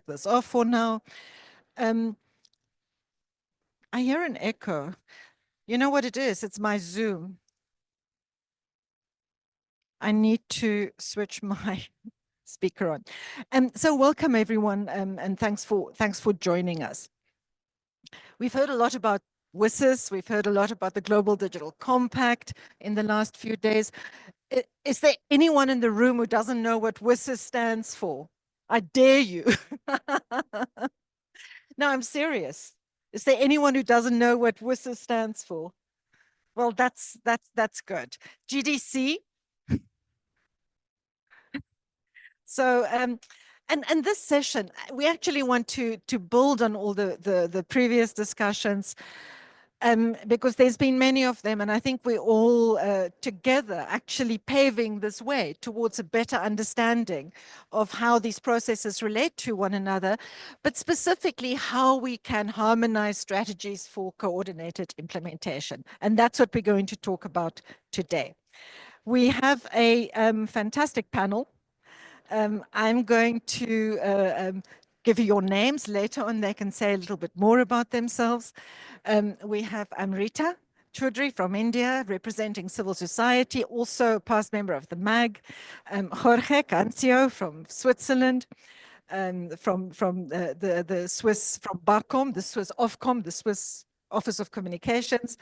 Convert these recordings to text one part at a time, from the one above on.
take this off for now. I hear an echo. You know what it is? It's my Zoom. I need to switch my speaker on. So welcome everyone, and thanks for joining us. We've heard a lot about WSIS. We've heard a lot about the Global Digital Compact in the last few days. Is there anyone in the room who doesn't know what WSIS stands for? I dare you. No, I'm serious. Is there anyone who doesn't know what WSIS stands for? Well, that's good. GDC. So, and this session, we actually want to build on all the previous discussions, because there's been many of them, and I think we're all together actually paving this way towards a better understanding of how these processes relate to one another, but specifically how we can harmonize strategies for coordinated implementation. And that's what we're going to talk about today. We have a fantastic panel. I'm going to give you your names. Later on, they can say a little bit more about themselves. We have Amrita Chaudhry from India, representing civil society, also past member of the MAG. Jorge Cancio from Switzerland, from the Swiss, from BACOM, the Swiss Ofcom, the Swiss Office of Communications.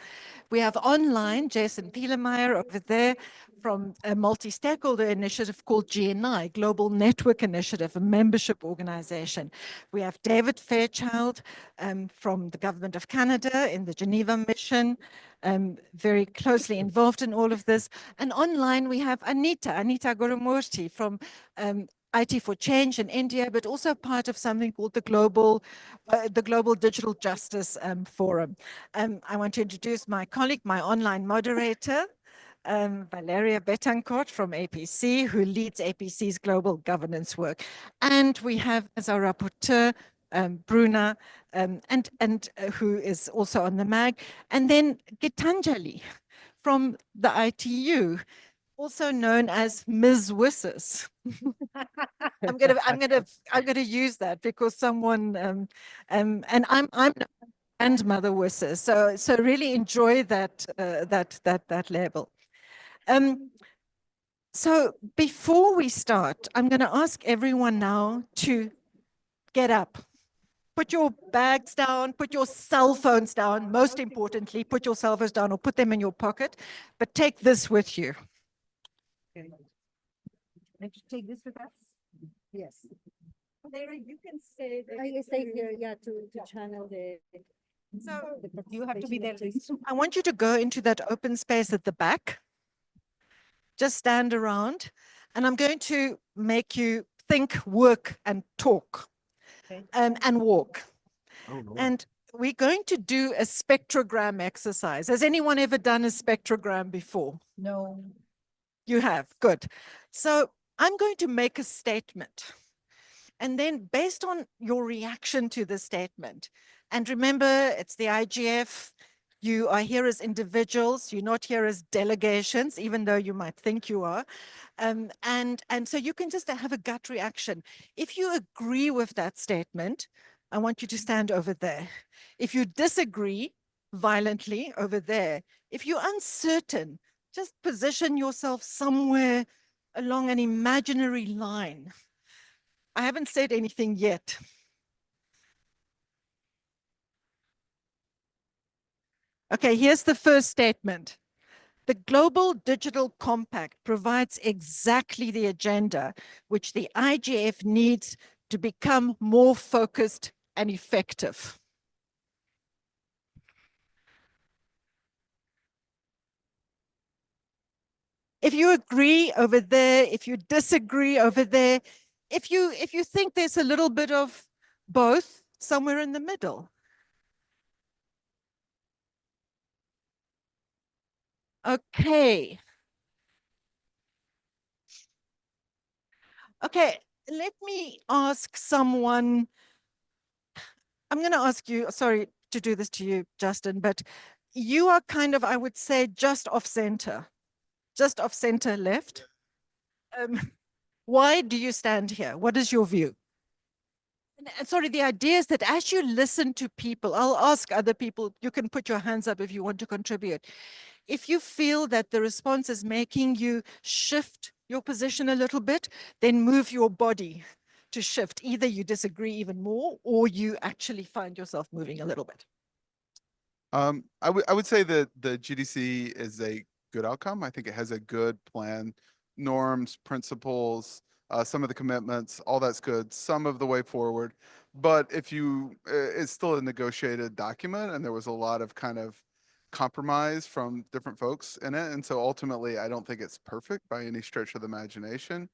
We have online Jason Pielemeyer over there from a multi-stakeholder initiative called GNI, Global Network Initiative, a membership organization. We have David Fairchild from the Government of Canada in the Geneva mission, very closely involved in all of this. And online we have Anita Gurumurthy from IT for Change in India, but also part of something called the Global Digital Justice Forum. I want to introduce my colleague, my online moderator, Valeria Betancourt from APC, who leads APC's global governance work. And we have as our rapporteur, Bruna, who is also on the MAG, and then Gitanjali from the ITU, also known as Ms. WSIS. I'm gonna use that because someone and I'm grandmother WSIS, so really enjoy that label. So before we start, I'm going to ask everyone now to get up. Put your bags down, put your cell phones down. Most importantly, put your cell phones down or put them in your pocket, but take this with you. Okay. And you take this with us? Yes. Larry, you can stay there. I stay here, yeah, to channel the. So you have to be there. I want you to go into that open space at the back. Just stand around, and I'm going to make you think, work, and talk, okay. And walk. Oh, no. And we're going to do a spectrogram exercise. Has anyone ever done a spectrogram before? No. You have, good. So I'm going to make a statement. And then based on your reaction to the statement, and remember, it's the IGF, you are here as individuals, you're not here as delegations, even though you might think you are. And so you can just have a gut reaction. If you agree with that statement, I want you to stand over there. If you disagree violently, over there. If you're uncertain, just position yourself somewhere along an imaginary line. I haven't said anything yet. Okay, here's the first statement. The Global Digital Compact provides exactly the agenda which the IGF needs to become more focused and effective. If you agree over there, if you disagree over there, if you think there's a little bit of both, somewhere in the middle. Okay. Okay, let me ask someone. I'm going to ask you, sorry to do this to you, Justin, but you are kind of, I would say, just off center left. Why do you stand here? What is your view? And sorry, the idea is that as you listen to people, I'll ask other people, you can put your hands up if you want to contribute. If you feel that the response is making you shift your position a little bit, then move your body to shift. Either you disagree even more or you actually find yourself moving a little bit. I would say that the GDC is a good outcome. I think it has a good plan, norms, principles, some of the commitments, all that's good, some of the way forward. But if you, it's still a negotiated document and there was a lot of kind of compromise from different folks in it. And so ultimately, I don't think it's perfect by any stretch of the imagination.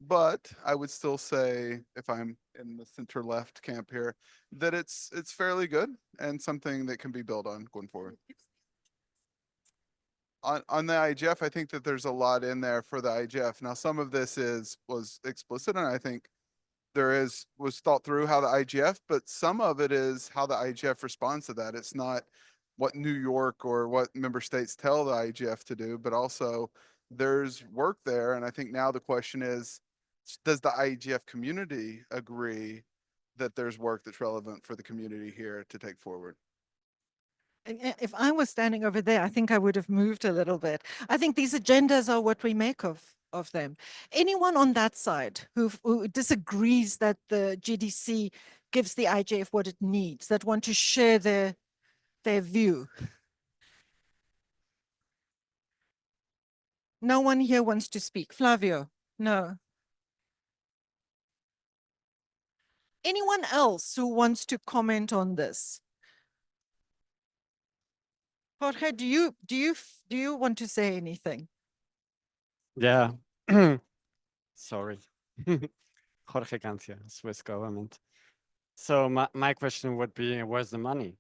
But I would still say, if I'm in the center left camp here, that it's fairly good and something that can be built on going forward. On the IGF, I think that there's a lot in there for the IGF. Now, some of this was explicit, and I think was thought through how the IGF, but some of it is how the IGF responds to that. It's not what New York or what member states tell the IGF to do, but also there's work there. And I think now the question is, does the IGF community agree that there's work that's relevant for the community here to take forward? If I was standing over there, I think I would have moved a little bit. I think these agendas are what we make of them. Anyone on that side who disagrees that the GDC gives the IGF what it needs, that want to share their view? No one here wants to speak. Flavio? No. Anyone else who wants to comment on this? Jorge, do you want to say anything? Yeah. Sorry. Jorge Gancia, Swiss government. So my question would be, where's the money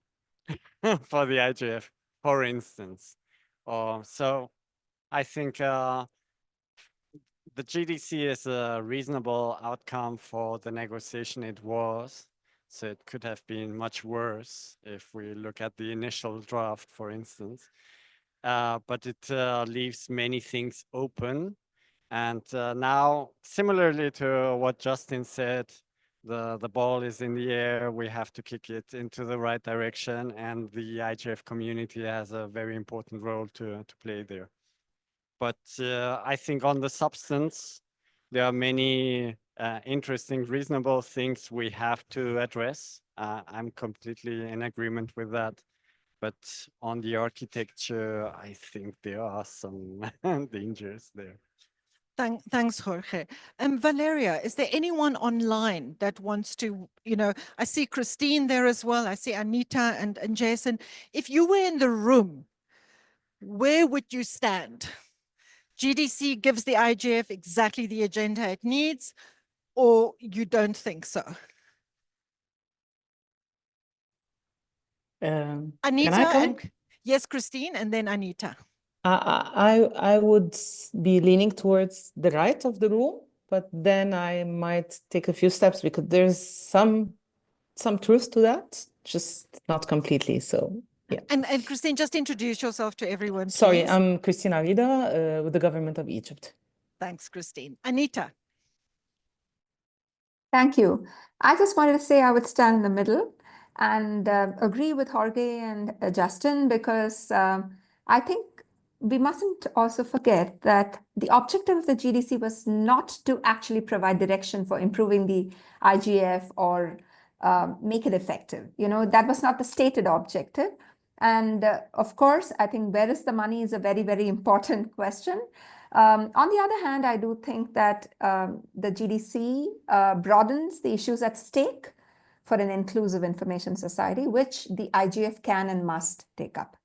for the IGF, for instance? So I think the GDC is a reasonable outcome for the negotiation it was. So it could have been much worse if we look at the initial draft, for instance. But it leaves many things open. And now, similarly to what Justin said, the ball is in the air. We have to kick it into the right direction. And the IGF community has a very important role to play there. But I think on the substance, there are many interesting, reasonable things we have to address. I'm completely in agreement with that. But on the architecture, I think there are some dangers there. Thanks, Jorge. Valeria, is there anyone online that wants to, I see Christine there as well. I see Anita and Jason. If you were in the room, where would you stand? GDC gives the IGF exactly the agenda it needs, or you don't think so? Anita, yes, Christine, and then Anita. I would be leaning towards the right of the room, but then I might take a few steps because there's some truth to that, just not completely. So yeah. And Christine, just introduce yourself to everyone, Sorry, please. I'm Christina Vida with the government of Egypt. Thanks, Christine. Anita. Thank you. I just wanted to say I would stand in the middle and agree with Jorge and Justin, because I think we mustn't also forget that the objective of the GDC was not to actually provide direction for improving the IGF or make it effective. That was not the stated objective. And of course, I think where is the money is a very, very important question. On the other hand, I do think that the GDC broadens the issues at stake for an inclusive information society, which the IGF can and must take up.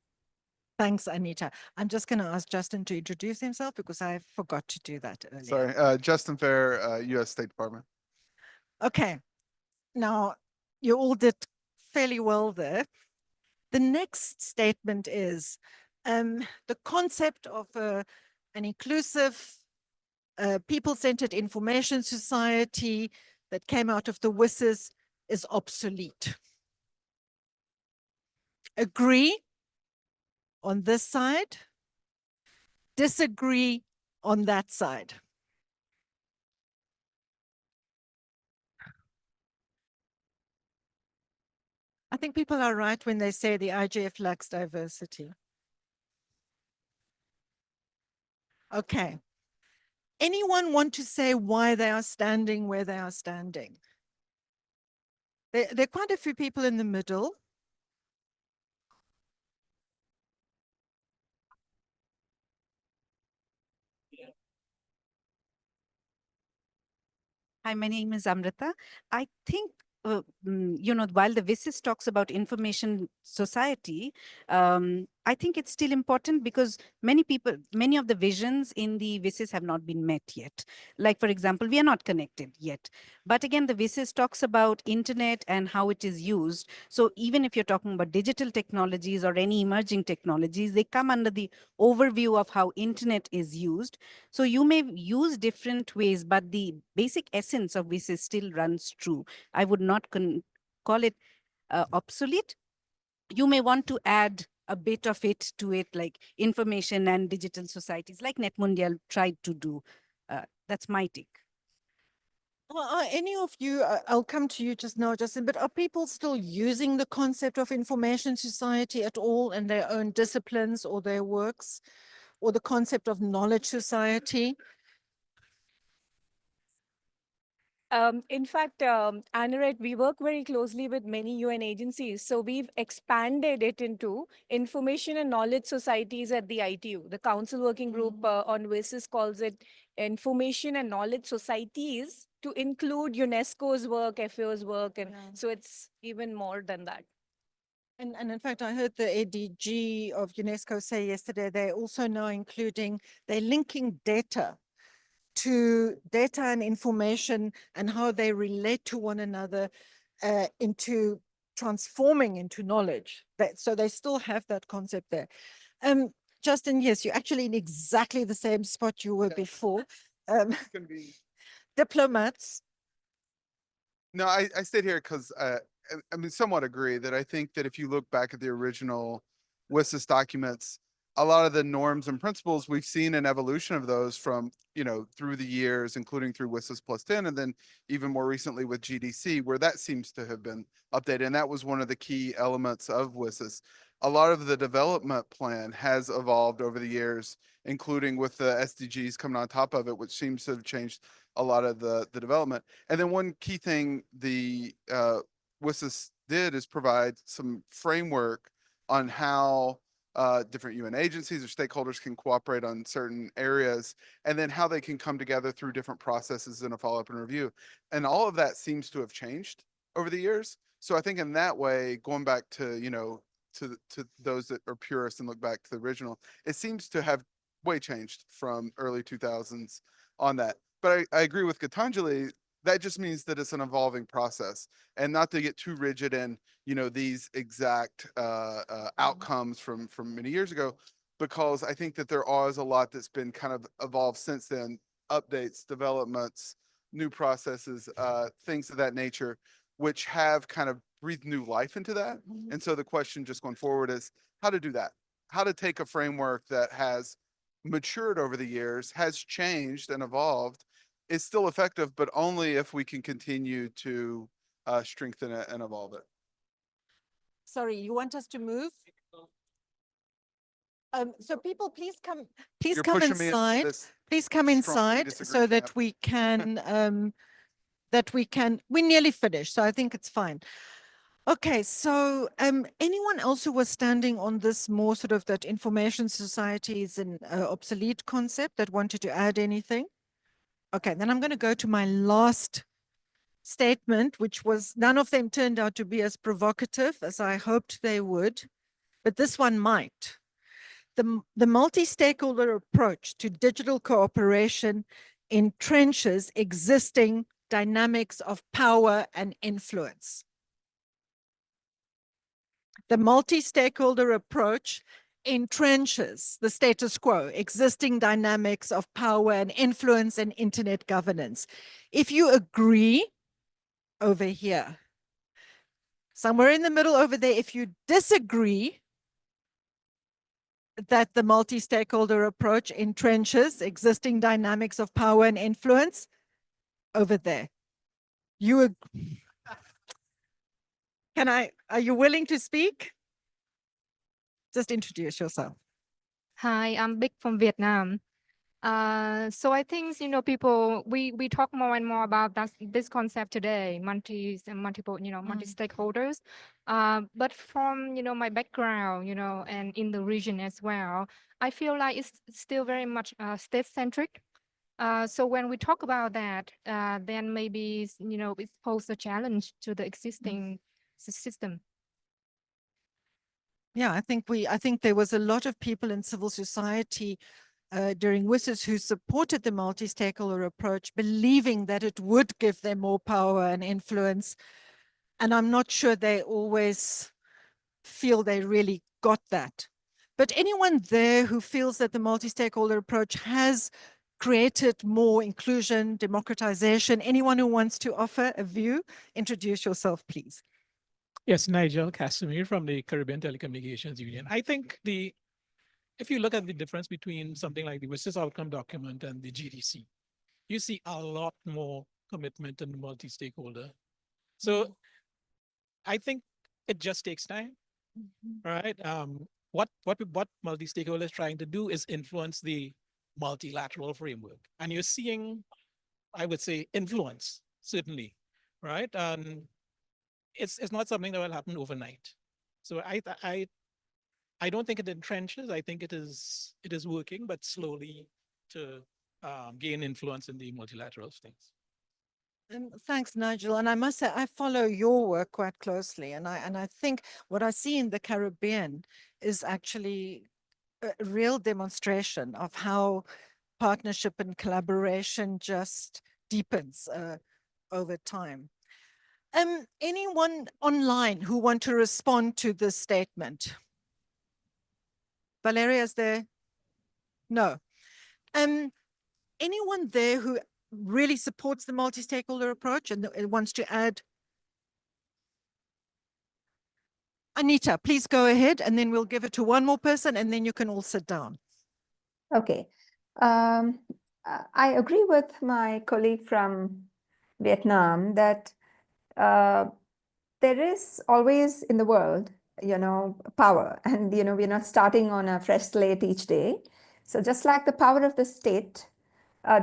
Thanks, Anita. I'm just going to ask Justin to introduce himself because I forgot to do that earlier. Sorry, Justin Fair, U.S. State Department. Okay. Now, you all did fairly well there. The next statement is the concept of an inclusive, people-centered information society that came out of the WSIS is obsolete. Agree on this side, disagree on that side. I think people are right when they say the IGF lacks diversity. Okay. Anyone want to say why they are standing where they are standing? There are quite a few people in the middle. Hi, my name is Amrita. I think, while the WSIS talks about information society, I think it's still important because many of the visions in the WSIS have not been met yet. Like, for example, we are not connected yet. But again, the WSIS talks about internet and how it is used. So even if you're talking about digital technologies or any emerging technologies, they come under the overview of how internet is used. So you may use different ways, but the basic essence of WSIS still runs true. I would not call it obsolete. You may want to add a bit of it to it, like information and digital societies, like NetMundial tried to do. That's my take. Are any of you, I'll come to you just now, Justin, but are people still using the concept of information society at all in their own disciplines or their works, or the concept of knowledge society? In fact, Anurag, we work very closely with many UN agencies. So we've expanded it into information and knowledge societies at the ITU. The Council Working Group on WSIS calls it information and knowledge societies to include UNESCO's work, FAO's work. And so it's even more than that. And in fact, I heard the ADG of UNESCO say yesterday, they're also now they're linking data to data and information and how they relate to one another into transforming into knowledge. So they still have that concept there. Justin, yes, you're actually in exactly the same spot you were before. Diplomats. No, I stayed here because I mean, somewhat agree that I think that if you look back at the original WSIS documents, a lot of the norms and principles we've seen an evolution of those from, through the years, including through WSIS plus 10, and then even more recently with GDC, where that seems to have been updated. And that was one of the key elements of WSIS. A lot of the development plan has evolved over the years, including with the SDGs coming on top of it, which seems to have changed a lot of the development. And then one key thing the WSIS did is provide some framework on how different UN agencies or stakeholders can cooperate on certain areas, and then how they can come together through different processes in a follow-up and review. And all of that seems to have changed over the years. So I think in that way, going back to, to those that are purists and look back to the original, it seems to have way changed from early 2000s on that. But I agree with Gitanjali, that just means that it's an evolving process, and not to get too rigid in, these exact outcomes from many years ago, because I think that there is a lot that's been kind of evolved since then, updates, developments, new processes, things of that nature, which have kind of breathed new life into that. And so the question just going forward is how to do that, how to take a framework that has matured over the years, has changed and evolved, is still effective, but only if we can continue to strengthen it and evolve it. Sorry, you want us to move? So people, please come You're pushing me into inside. this Please come strongly inside disagree so that camp. we can, we're nearly finished, so I think it's fine. Okay, so anyone else who was standing on this more sort of that information society is an obsolete concept that wanted to add anything? Okay, then I'm going to go to my last statement, which was none of them turned out to be as provocative as I hoped they would, but this one might. The multi-stakeholder approach to digital cooperation entrenches existing dynamics of power and influence. The multi-stakeholder approach entrenches the status quo, existing dynamics of power and influence in internet governance. If you agree, over here, somewhere in the middle over there, if you disagree that the multi-stakeholder approach entrenches existing dynamics of power and influence, over there. You agree. Are you willing to speak? Just introduce yourself. Hi, I'm Big from Vietnam. So I think, people, we talk more and more about this concept today, multiple, multi-stakeholders. But from, my background, and in the region as well, I feel like it's still very much state-centric. So when we talk about that, then maybe, it poses a challenge to the existing system. Yeah, I think there was a lot of people in civil society during WSIS who supported the multi-stakeholder approach, believing that it would give them more power and influence. And I'm not sure they always feel they really got that. But anyone there who feels that the multi-stakeholder approach has created more inclusion, democratization, anyone who wants to offer a view, introduce yourself, please. Yes, Nigel Casimir from the Caribbean Telecommunications Union. I think if you look at the difference between something like the WSIS outcome document and the GDC, you see a lot more commitment in the multi-stakeholder. So I think it just takes time, right? What multi-stakeholder is trying to do is influence the multilateral framework. And you're seeing, I would say, influence, certainly, right? And it's not something that will happen overnight. So I don't think it entrenches. I think it is working, but slowly to gain influence in the multilateral things. Thanks, Nigel. And I must say, I follow your work quite closely. And I think what I see in the Caribbean is actually a real demonstration of how partnership and collaboration just deepens over time. Anyone online who want to respond to this statement? Valeria, is there? No. Anyone there who really supports the multi-stakeholder approach and wants to add? Anita, please go ahead, and then we'll give it to one more person, and then you can all sit down. Okay. I agree with my colleague from Vietnam that there is always in the world, power. And, we're not starting on a fresh slate each day. So just like the power of the state,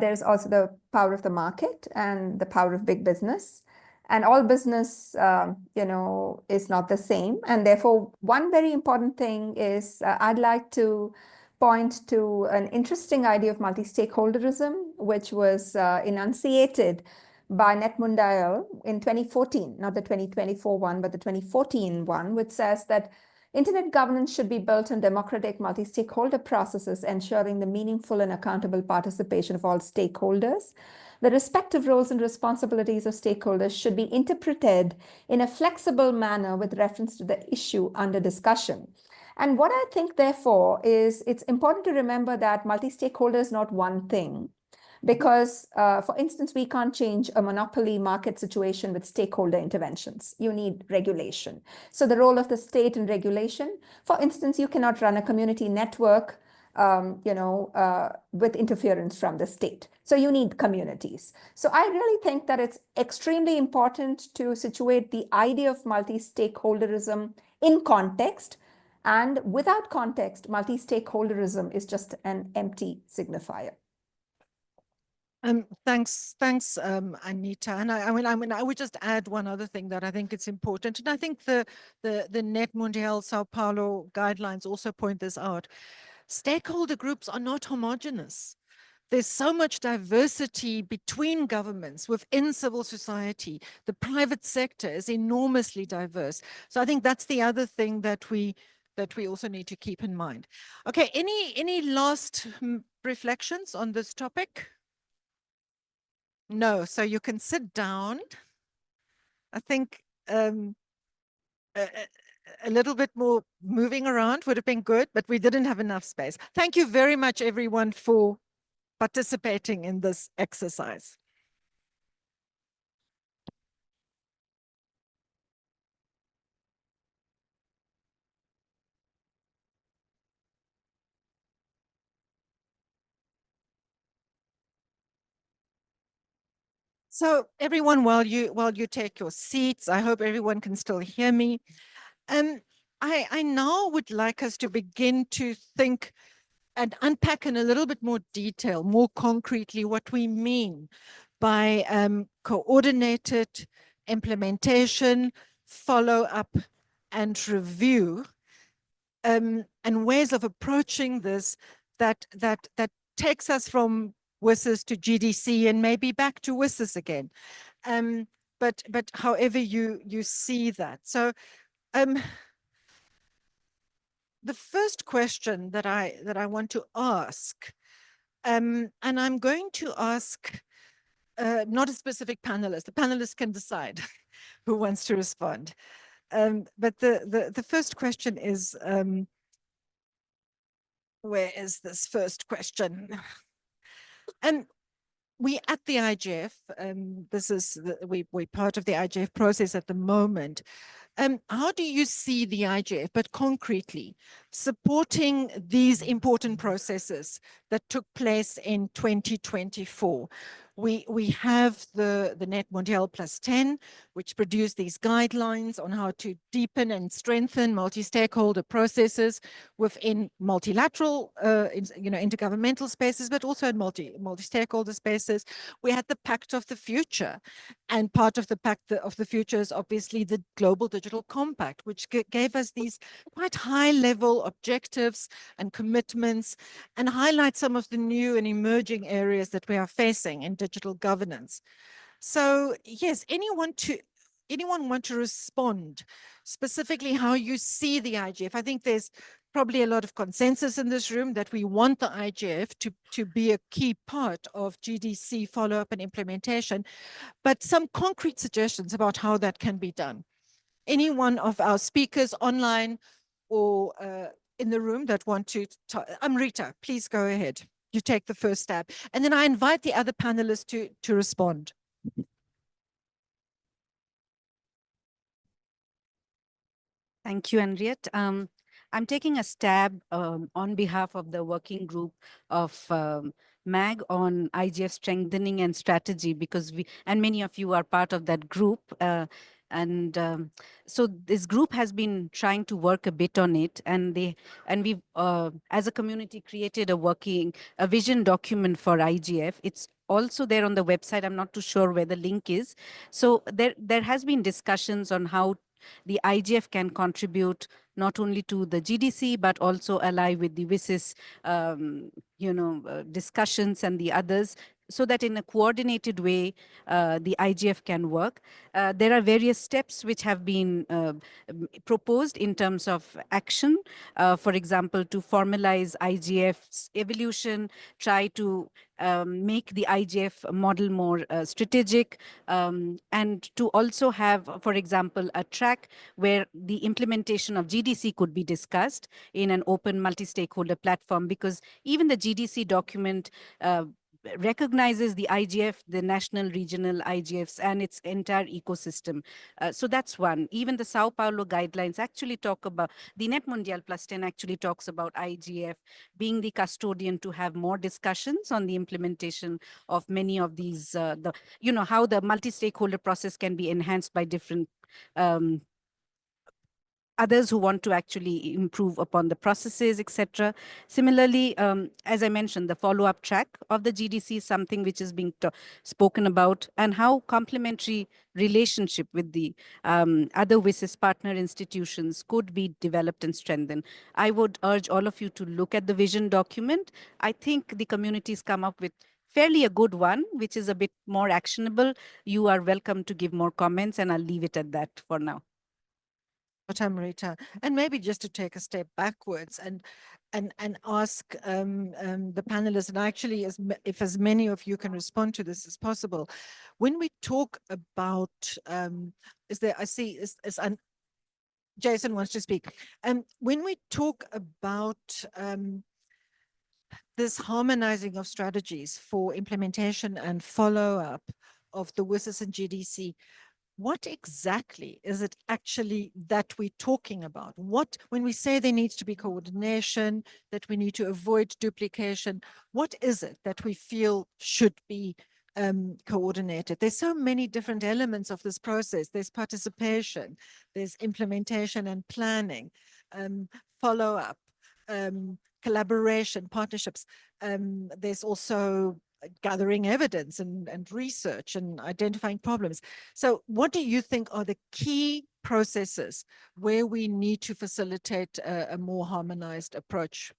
there's also the power of the market and the power of big business. And all business, is not the same. And therefore, one very important thing is I'd like to point to an interesting idea of multi-stakeholderism, which was enunciated by Net Mundial in 2014, not the 2024 one, but the 2014 one, which says that internet governance should be built on democratic multi-stakeholder processes, ensuring the meaningful and accountable participation of all stakeholders. The respective roles and responsibilities of stakeholders should be interpreted in a flexible manner with reference to the issue under discussion. And what I think, therefore, is it's important to remember that multi-stakeholder is not one thing. Because, for instance, we can't change a monopoly market situation with stakeholder interventions. You need regulation. So the role of the state in regulation, for instance, you cannot run a community network with interference from the state. So you need communities. So I really think that it's extremely important to situate the idea of multi-stakeholderism in context. And without context, multi-stakeholderism is just an empty signifier. Thanks, Anita. And I would just add one other thing that I think it's important. And I think the Net Mundial Sao Paulo guidelines also point this out. Stakeholder groups are not homogeneous. There's so much diversity between governments, within civil society. The private sector is enormously diverse. So I think that's the other thing that we also need to keep in mind. Okay, any last reflections on this topic? No, so you can sit down. I think a little bit more moving around would have been good, but we didn't have enough space. Thank you very much, everyone, for participating in this exercise. So everyone, while you take your seats, I hope everyone can still hear me. I now would like us to begin to think and unpack in a little bit more detail, more concretely, what we mean by coordinated implementation, follow-up, and review, and ways of approaching this that takes us from WSIS to GDC and maybe back to WSIS again. But however you see that. So the first question that I want to ask, and I'm going to ask not a specific panelist. The panelists can decide who wants to respond. But the first question is, where is this first question? And we at the IGF, this is we're part of the IGF process at the moment. How do you see the IGF, but concretely, supporting these important processes that took place in 2024? We have the Net Mondiale +10, which produced these guidelines on how to deepen and strengthen multi-stakeholder processes within multilateral, intergovernmental spaces, but also in multi-stakeholder spaces. We had the Pact of the Future, and part of the Pact of the Future is obviously the Global Digital Compact, which gave us these quite high-level objectives and commitments, and highlight some of the new and emerging areas that we are facing in digital governance. So yes, anyone want to respond specifically how you see the IGF? I think there's probably a lot of consensus in this room that we want the IGF to be a key part of GDC follow-up and implementation, but some concrete suggestions about how that can be done. Any one of our speakers online or in the room that want to, Rita, please go ahead. You take the first stab. And then I invite the other panelists to respond. Thank you, Henriette. I'm taking a stab on behalf of the working group of MAG on IGF strengthening and strategy, because many of you are part of that group. So this group has been trying to work a bit on it, and we've as a community created a vision document for IGF. It's also there on the website. I'm not too sure where the link is. So there has been discussions on how the IGF can contribute not only to the GDC, but also ally with the WSIS, discussions and the others, so that in a coordinated way, the IGF can work. There are various steps which have been proposed in terms of action. For example, to formalize IGF's evolution, try to make the IGF model more strategic, and to also have, for example, a track where the implementation of GDC could be discussed in an open multi-stakeholder platform, because even the GDC document recognizes the IGF, the national regional IGFs, and its entire ecosystem. So that's one. Even the Sao Paulo guidelines actually talk about, the Net Mondiale +10 actually talks about IGF being the custodian to have more discussions on the implementation of many of these, how the multi-stakeholder process can be enhanced by different others who want to actually improve upon the processes, etc. Similarly, as I mentioned, the follow-up track of the GDC is something which is being spoken about, and how complementary relationship with the other WSIS partner institutions could be developed and strengthened. I would urge all of you to look at the vision document. I think the community's come up with fairly a good one, which is a bit more actionable. You are welcome to give more comments, and I'll leave it at that for now. Rita, and maybe just to take a step backwards and ask the panelists, and actually if as many of you can respond to this as possible, when we talk about, Jason wants to speak. When we talk about this harmonizing of strategies for implementation and follow-up of the WSIS and GDC, what exactly is it actually that we're talking about? When we say there needs to be coordination, that we need to avoid duplication, what is it that we feel should be coordinated. There's so many different elements of this process. There's participation, there's implementation and planning, follow-up, collaboration, partnerships. There's also gathering evidence and research and identifying problems. So what do you think are the key processes where we need to facilitate a more harmonized approach?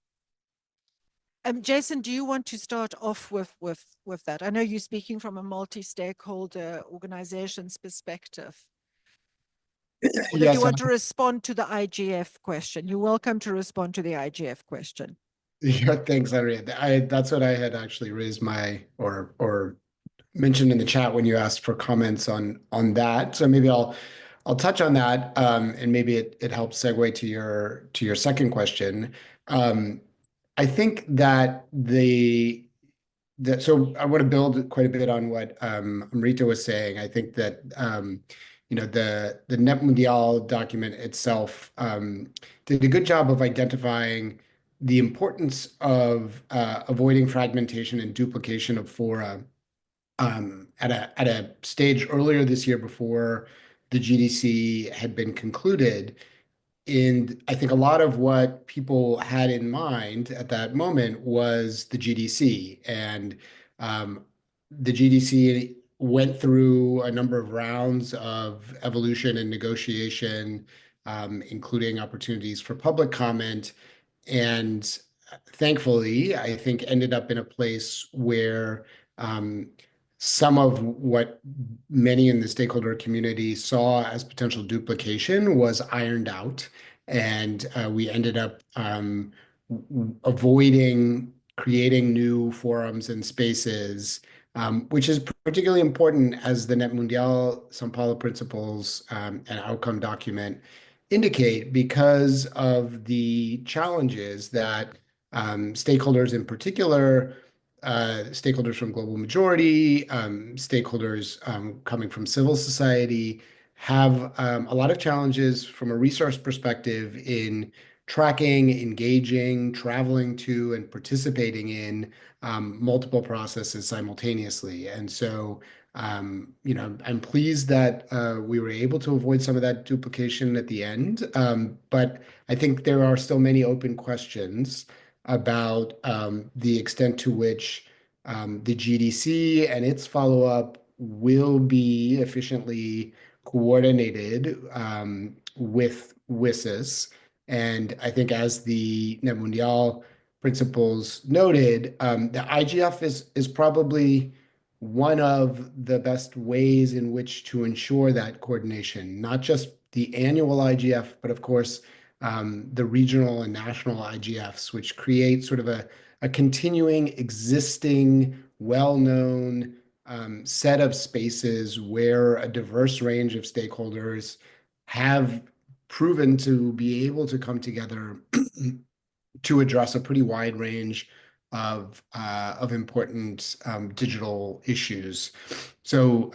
Jason, do you want to start off with that? I know you're speaking from a multi-stakeholder organization's perspective. Or did Yes, you want to respond to the IGF question? You're welcome to respond to the IGF question. yeah, thanks, Henriette. That's what I had actually raised my or mentioned in the chat when you asked for comments on that. So maybe I'll touch on that, and maybe it helps segue to your second question. I think that so I want to build quite a bit on what Amrita was saying. I think that the Net Mundial document itself did a good job of identifying the importance of avoiding fragmentation and duplication of fora at a stage earlier this year before the GDC had been concluded. And I think a lot of what people had in mind at that moment was the GDC. And the GDC went through a number of rounds of evolution and negotiation, including opportunities for public comment. And thankfully, I think ended up in a place where some of what many in the stakeholder community saw as potential duplication was ironed out. And we ended up avoiding creating new forums and spaces, which is particularly important as the Net Mundial São Paulo principles and outcome document indicate, because of the challenges that stakeholders in particular, stakeholders from global majority, stakeholders coming from civil society have a lot of challenges from a resource perspective in tracking, engaging, traveling to, and participating in multiple processes simultaneously. And so, I'm pleased that we were able to avoid some of that duplication at the end. But I think there are still many open questions about the extent to which the GDC and its follow-up will be efficiently coordinated with WSIS. And I think, as the Net Mundial principles noted, the IGF is probably one of the best ways in which to ensure that coordination, not just the annual IGF, but of course, the regional and national IGFs, which create sort of a continuing, existing, well-known set of spaces where a diverse range of stakeholders have proven to be able to come together to address a pretty wide range of important digital issues. So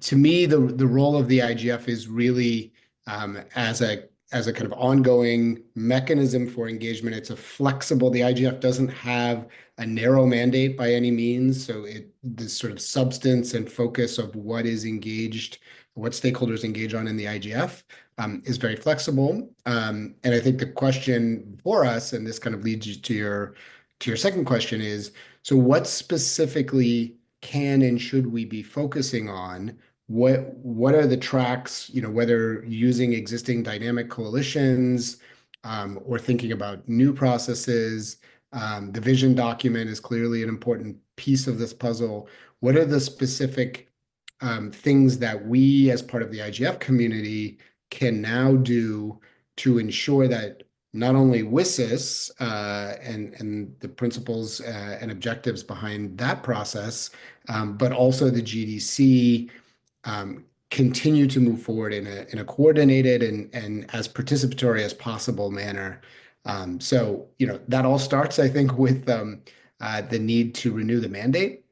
to me, the role of the IGF is really as a kind of ongoing mechanism for engagement. It's a flexible, the IGF doesn't have a narrow mandate by any means. So this sort of substance and focus of what is engaged, what stakeholders engage on in the IGF is very flexible. And I think the question for us, and this kind of leads you to your second question, is, so what specifically can and should we be focusing on? What are the tracks, whether using existing dynamic coalitions or thinking about new processes? The vision document is clearly an important piece of this puzzle. What are the specific things that we, as part of the IGF community, can now do to ensure that not only WSIS and the principles and objectives behind that process, but also the GDC continue to move forward in a coordinated and as participatory as possible manner. So that all starts, I think, with the need to renew the mandate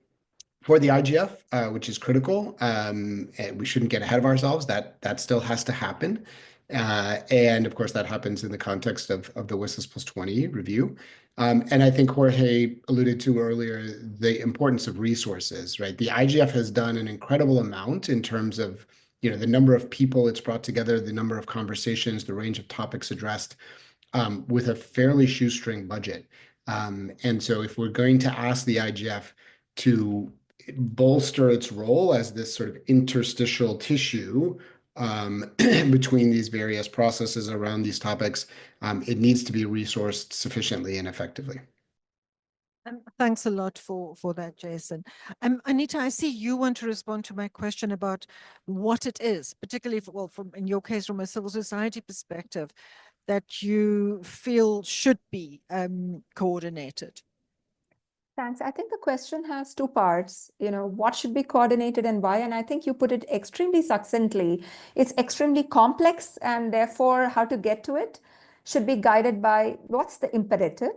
for the IGF, which is critical. And we shouldn't get ahead of ourselves. That still has to happen. And of course, that happens in the context of the WSIS plus 20 review. And I think Jorge alluded to earlier the importance of resources, right? The IGF has done an incredible amount in terms of, you know, the number of people it's brought together, the number of conversations, the range of topics addressed, with a fairly shoestring budget. And so if we're going to ask the IGF to bolster its role as this sort of interstitial tissue between these various processes around these topics, it needs to be resourced sufficiently and effectively. Thanks a lot for that, Jason. Anita, I see you want to respond to my question about what it is, particularly, well, from in your case, from a civil society perspective, that you feel should be coordinated. Thanks. I think the question has two parts, you know, what should be coordinated and why? And I think you put it extremely succinctly. It's extremely complex, and therefore how to get to it should be guided by what's the imperative.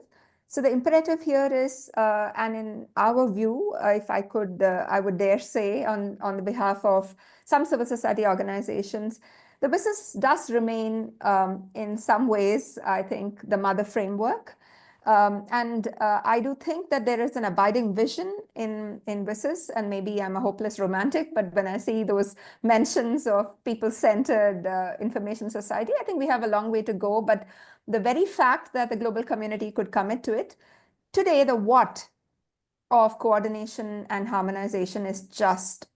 So the imperative here is, and in our view, if I could, I would dare say on the behalf of some civil society organizations, the WSIS does remain in some ways, I think, the mother framework. I do think that there is an abiding vision in WSIS, and maybe I'm a hopeless romantic, but when I see those mentions of people-centered information society, I think we have a long way to go. But the very fact that the global community could commit to it, today the what of coordination and harmonization is just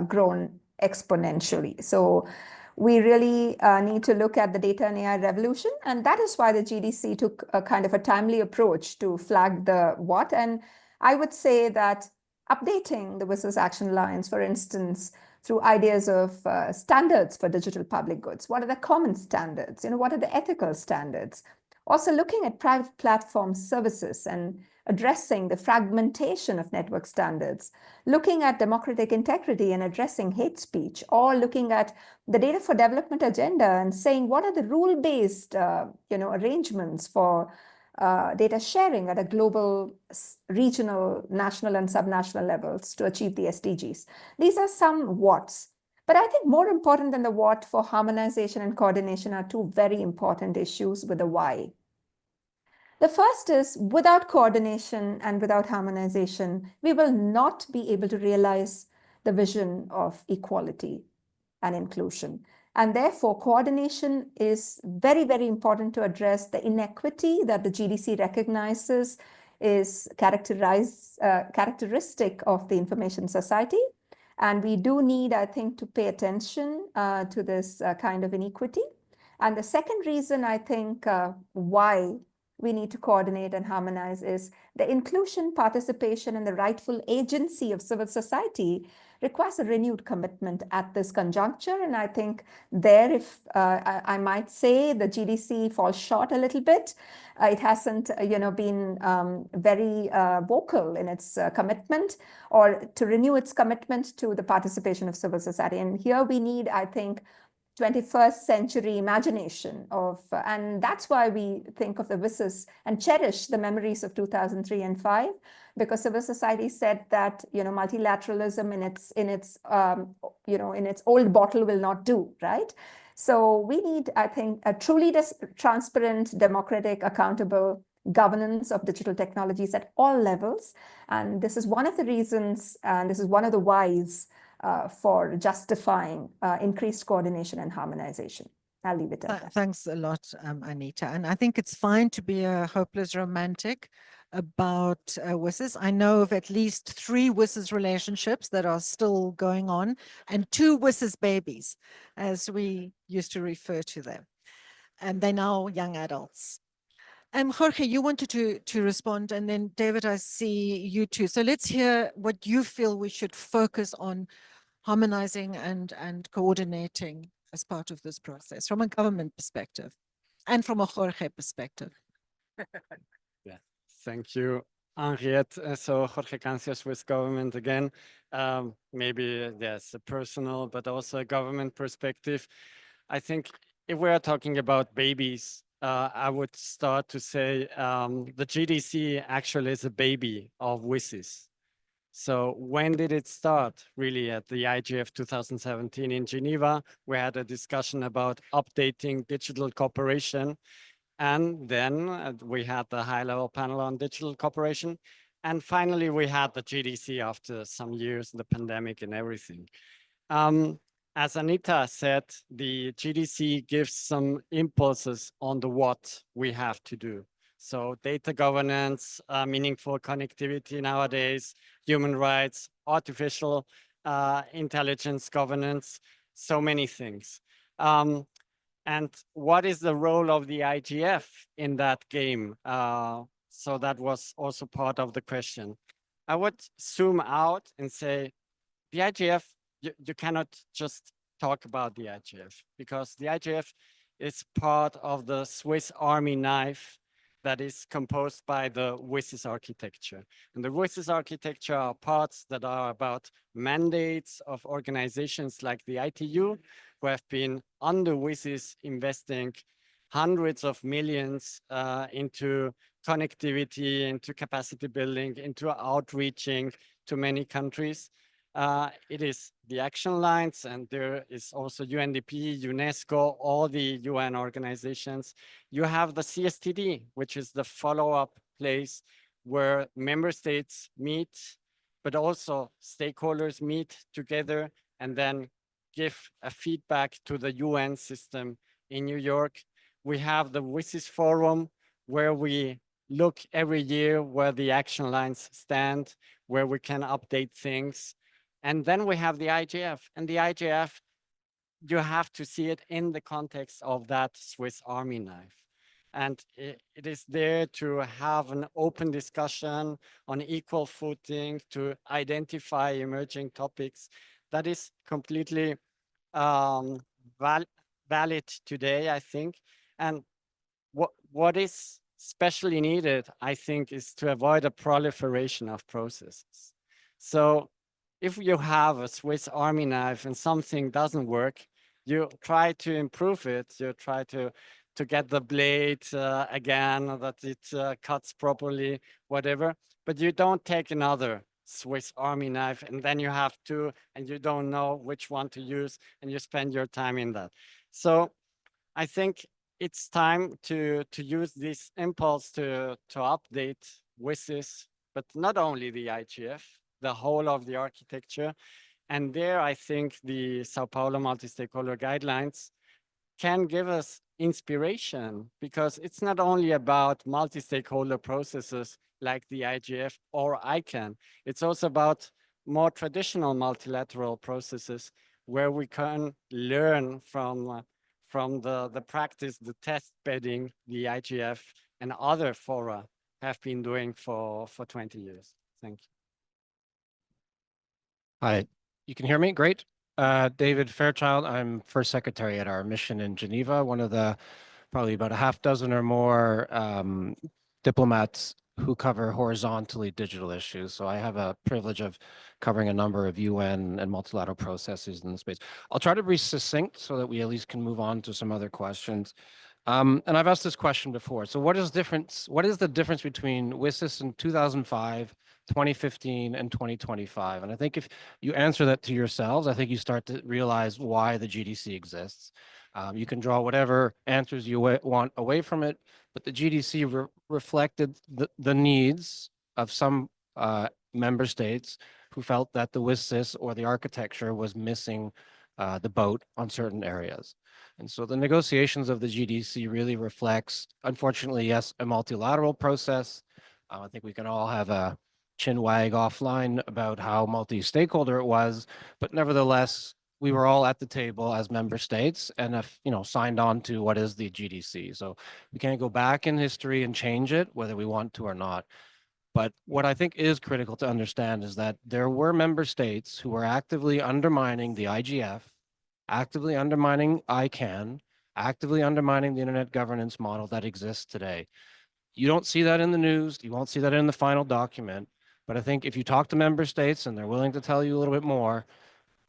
grown exponentially. So we really need to look at the data and AI revolution. And that is why the GDC took a kind of a timely approach to flag the what. And I would say that updating the WSIS action lines, for instance, through ideas of standards for digital public goods. What are the common standards? You know, what are the ethical standards? Also looking at private platform services and addressing the fragmentation of network standards, looking at democratic integrity and addressing hate speech, or looking at the data for development agenda and saying what are the rule-based arrangements for data sharing at a global, regional, national, and subnational levels to achieve the SDGs. These are some whats. But I think more important than the what for harmonization and coordination are two very important issues with the why. The first is, without coordination and without harmonization, we will not be able to realize the vision of equality and inclusion. And therefore, coordination is very, very important to address the inequity that the GDC recognizes is characteristic of the information society. And we do need, I think, to pay attention to this kind of inequity. And the second reason, I think, why we need to coordinate and harmonize is the inclusion, participation, and the rightful agency of civil society requires a renewed commitment at this conjuncture. And I think there, if I might say, the GDC falls short a little bit. It hasn't, been very vocal in its commitment or to renew its commitment to the participation of civil society. And here we need, I think, 21st century imagination of, and that's why we think of the WSIS and cherish the memories of 2003 and 5, because civil society said that, multilateralism in its old bottle will not do, right? So we need, I think, a truly transparent, democratic, accountable governance of digital technologies at all levels. And this is one of the reasons, and this is one of the whys for justifying increased coordination and harmonization. I'll leave it at that. Thanks a lot, Anita. And I think it's fine to be a hopeless romantic about WSIS. I know of at least 3 WSIS relationships that are still going on, and 2 WSIS babies, as we used to refer to them. And they're now young adults. Jorge, you wanted to respond, and then David, I see you too. So let's hear what you feel we should focus on harmonizing and coordinating as part of this process from a government perspective and from a Jorge perspective. Yeah, thank you, Henriette. So Jorge Cancia, Swiss government again. Maybe there's a personal, but also a government perspective. I think if we are talking about babies, I would start to say the GDC actually is a baby of WSIS. So when did it start? Really at the IGF 2017 in Geneva, we had a discussion about updating digital cooperation. And then we had the high-level panel on digital cooperation. And finally, we had the GDC after some years, the pandemic and everything. As Anita said, the GDC gives some impulses on the what we have to do. So data governance, meaningful connectivity nowadays, human rights, artificial intelligence governance, so many things. And what is the role of the IGF in that game? So that was also part of the question. I would zoom out and say, the IGF, you cannot just talk about the IGF because the IGF is part of the Swiss Army knife that is composed by the WSIS architecture. And the WSIS architecture are parts that are about mandates of organizations like the ITU, who have been under WSIS investing hundreds of millions into connectivity, into capacity building, into outreaching to many countries. It is the action lines, and there is also UNDP, UNESCO, all the UN organizations. You have the CSTD, which is the follow-up place where member states meet, but also stakeholders meet together and then give a feedback to the UN system in New York. We have the WSIS Forum, where we look every year where the action lines stand, where we can update things. And then we have the IGF, and the IGF, you have to see it in the context of that Swiss Army knife. And it is there to have an open discussion on equal footing, to identify emerging topics. That is completely valid today, I think. And what is especially needed, I think, is to avoid a proliferation of processes. So if you have a Swiss Army knife and something doesn't work, you try to improve it. You try to get the blade again, that it cuts properly, whatever. But you don't take another Swiss Army knife and then you have two and you don't know which one to use and you spend your time in that. So I think it's time to use this impulse to update WSIS, but not only the IGF, the whole of the architecture. And there, I think the Sao Paulo multi-stakeholder guidelines can give us inspiration because it's not only about multi-stakeholder processes like the IGF or ICANN. It's also about more traditional multilateral processes where we can learn from the practice, the test bedding the IGF and other fora have been doing for 20 years. Thank you. Hi, you can hear me? Great. David Fairchild, I'm first secretary at our mission in Geneva, one of the probably about a half dozen or more diplomats who cover horizontally digital issues. So I have a privilege of covering a number of UN and multilateral processes in the space. I'll try to be succinct so that we at least can move on to some other questions. And I've asked this question before. So what is the difference between WSIS in 2005, 2015, and 2025? And I think if you answer that to yourselves, I think you start to realize why the GDC exists. You can draw whatever answers you want away from it, but the GDC reflected the needs of some member states who felt that the WSIS or the architecture was missing the boat on certain areas. And so the negotiations of the GDC really reflects, unfortunately, yes, a multilateral process. I think we can all have a chin wag offline about how multi-stakeholder it was, but nevertheless, we were all at the table as member states and have, signed on to what is the GDC. So we can't go back in history and change it, whether we want to or not. But what I think is critical to understand is that there were member states who were actively undermining the IGF, actively undermining ICANN, actively undermining the internet governance model that exists today. You don't see that in the news. You won't see that in the final document. But I think if you talk to member states and they're willing to tell you a little bit more,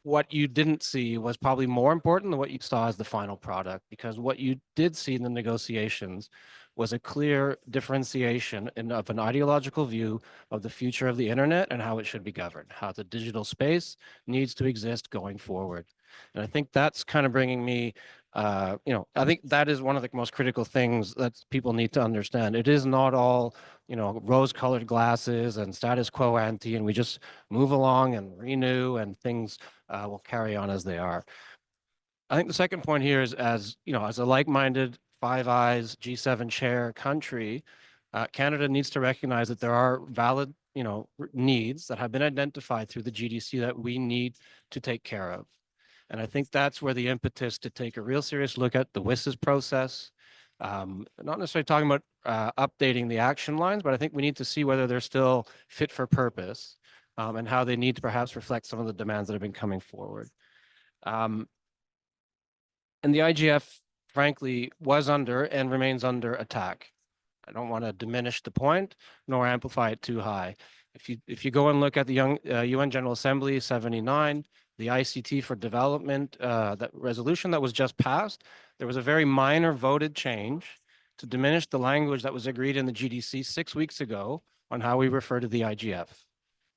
what you didn't see was probably more important than what you saw as the final product, because what you did see in the negotiations was a clear differentiation of an ideological view of the future of the internet and how it should be governed, how the digital space needs to exist going forward. And I think that's kind of bringing me, I think that is one of the most critical things that people need to understand. It is not all, rose-colored glasses and status quo ante, and we just move along and renew and things will carry on as they are. I think the second point here is, as a like-minded Five Eyes G7 chair country, Canada needs to recognize that there are valid, needs that have been identified through the GDC that we need to take care of. And I think that's where the impetus to take a real serious look at the WSIS process, not necessarily talking about updating the action lines, but I think we need to see whether they're still fit for purpose, and how they need to perhaps reflect some of the demands that have been coming forward. And the IGF, frankly, was under and remains under attack. I don't want to diminish the point nor amplify it too high. If you go and look at the UN General Assembly 79, the ICT for Development, that resolution that was just passed, there was a very minor voted change to diminish the language that was agreed in the GDC 6 weeks ago on how we refer to the IGF.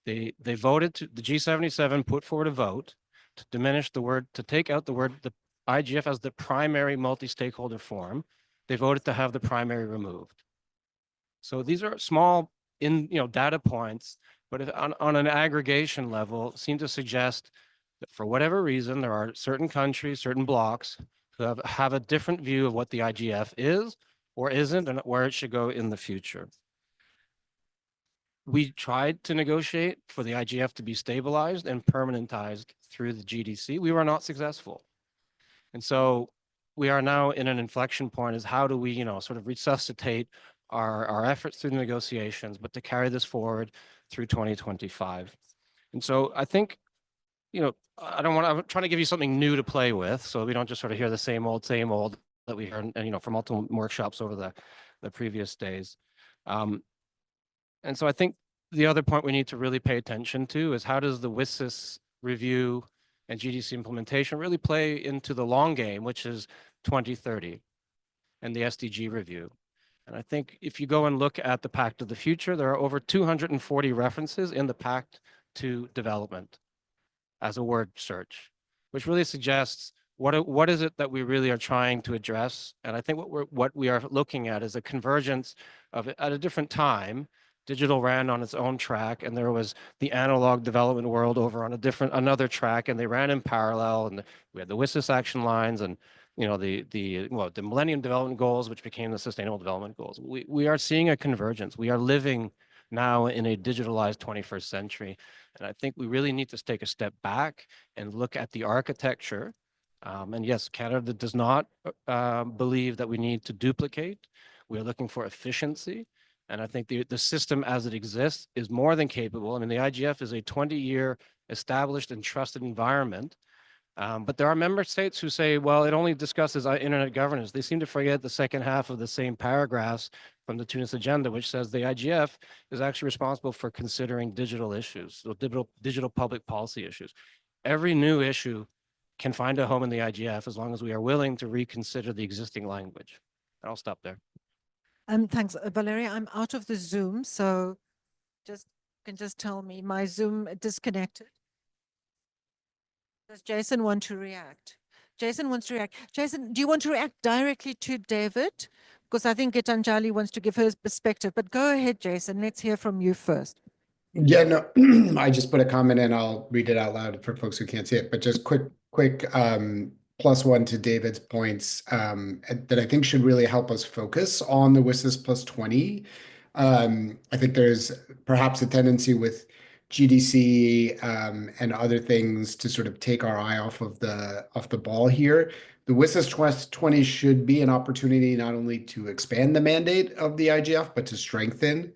They voted to, the G77 put forward a vote to diminish the word, to take out the word, the IGF as the primary multi-stakeholder forum. They voted to have the primary removed. So these are small data points, but if on an aggregation level seem to suggest that for whatever reason, there are certain countries, certain blocks who have a different view of what the IGF is or isn't and where it should go in the future. We tried to negotiate for the IGF to be stabilized and permanentized through the GDC. We were not successful. And so we are now in an inflection point is how do we, sort of resuscitate our efforts through the negotiations, but to carry this forward through 2025. And so I think, I'm trying to give you something new to play with so we don't just sort of hear the same old that we heard, and, from multiple workshops over the previous days. And so I think the other point we need to really pay attention to is how does the WSIS review and GDC implementation really play into the long game, which is 2030 and the SDG review. And I think if you go and look at the Pact of the Future, there are over 240 references in the Pact to development as a word search, which really suggests what is it that we really are trying to address. And I think what we are looking at is a convergence of, at a different time, digital ran on its own track, and there was the analog development world over on another track, and they ran in parallel. And we had the WSIS action lines, and the Millennium Development Goals, which became the Sustainable Development Goals. We are seeing a convergence. We are living now in a digitalized 21st century, and I think we really need to take a step back and look at the architecture. And yes, Canada does not believe that we need to duplicate. We are looking for efficiency. And I think the system as it exists is more than capable. I mean, the IGF is a 20-year established and trusted environment. But there are member states who say, well, it only discusses internet governance. They seem to forget the second half of the same paragraphs from the Tunis agenda, which says the IGF is actually responsible for considering digital issues, so digital public policy issues. Every new issue can find a home in the IGF as long as we are willing to reconsider the existing language. I'll stop there. Thanks, Valeria. I'm out of the Zoom, so can just tell me my Zoom disconnected. Does Jason want to react? Jason wants to react. Jason, do you want to react directly to David? Because I think Gitanjali wants to give her perspective, but go ahead, Jason. Let's hear from you first. Yeah, no, I just put a comment in. I'll read it out loud for folks who can't see it, but just quick +1 to David's points that I think should really help us focus on the WSIS +20. I think there's perhaps a tendency with GDC and other things to sort of take our eye off the ball here. The WSIS +20 should be an opportunity not only to expand the mandate of the IGF, but to strengthen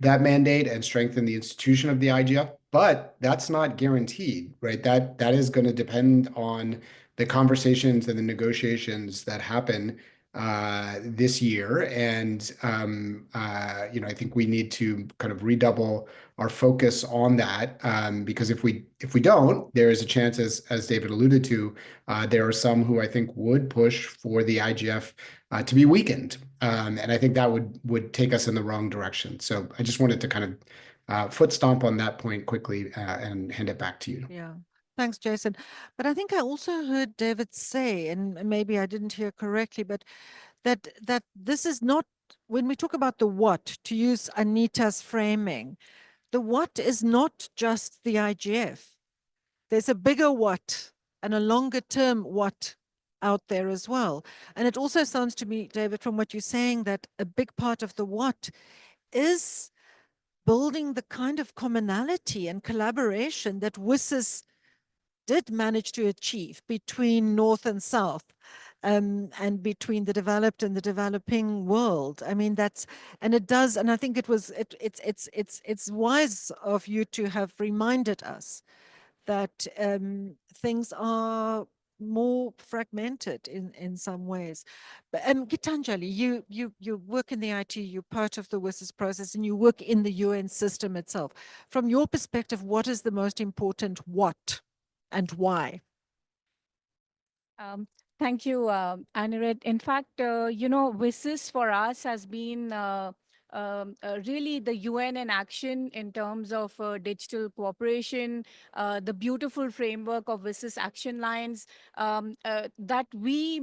that mandate and strengthen the institution of the IGF, but that's not guaranteed, right? That is going to depend on the conversations and the negotiations that happen this year. And, I think we need to kind of redouble our focus on that, because if we don't, there is a chance, as David alluded to, there are some who I think would push for the IGF to be weakened. And I think that would take us in the wrong direction. So I just wanted to kind of foot stomp on that point quickly and hand it back to you. Yeah. Thanks, Jason. But I think I also heard David say, and maybe I didn't hear correctly, but that this is not, when we talk about the what, to use Anita's framing, the what is not just the IGF. There's a bigger what and a longer term what out there as well. And it also sounds to me, David, from what you're saying, that a big part of the what is building the kind of commonality and collaboration that WSIS did manage to achieve between North and South, and between the developed and the developing world. I mean, and it does, and I think it's wise of you to have reminded us that things are more fragmented in some ways. But Gitanjali, you work in the IT, you're part of the WSIS process, and you work in the UN system itself. From your perspective, what is the most important what and why? Thank you, Anirudh. In fact, WSIS for us has been really the UN in action in terms of digital cooperation, the beautiful framework of WSIS action lines that we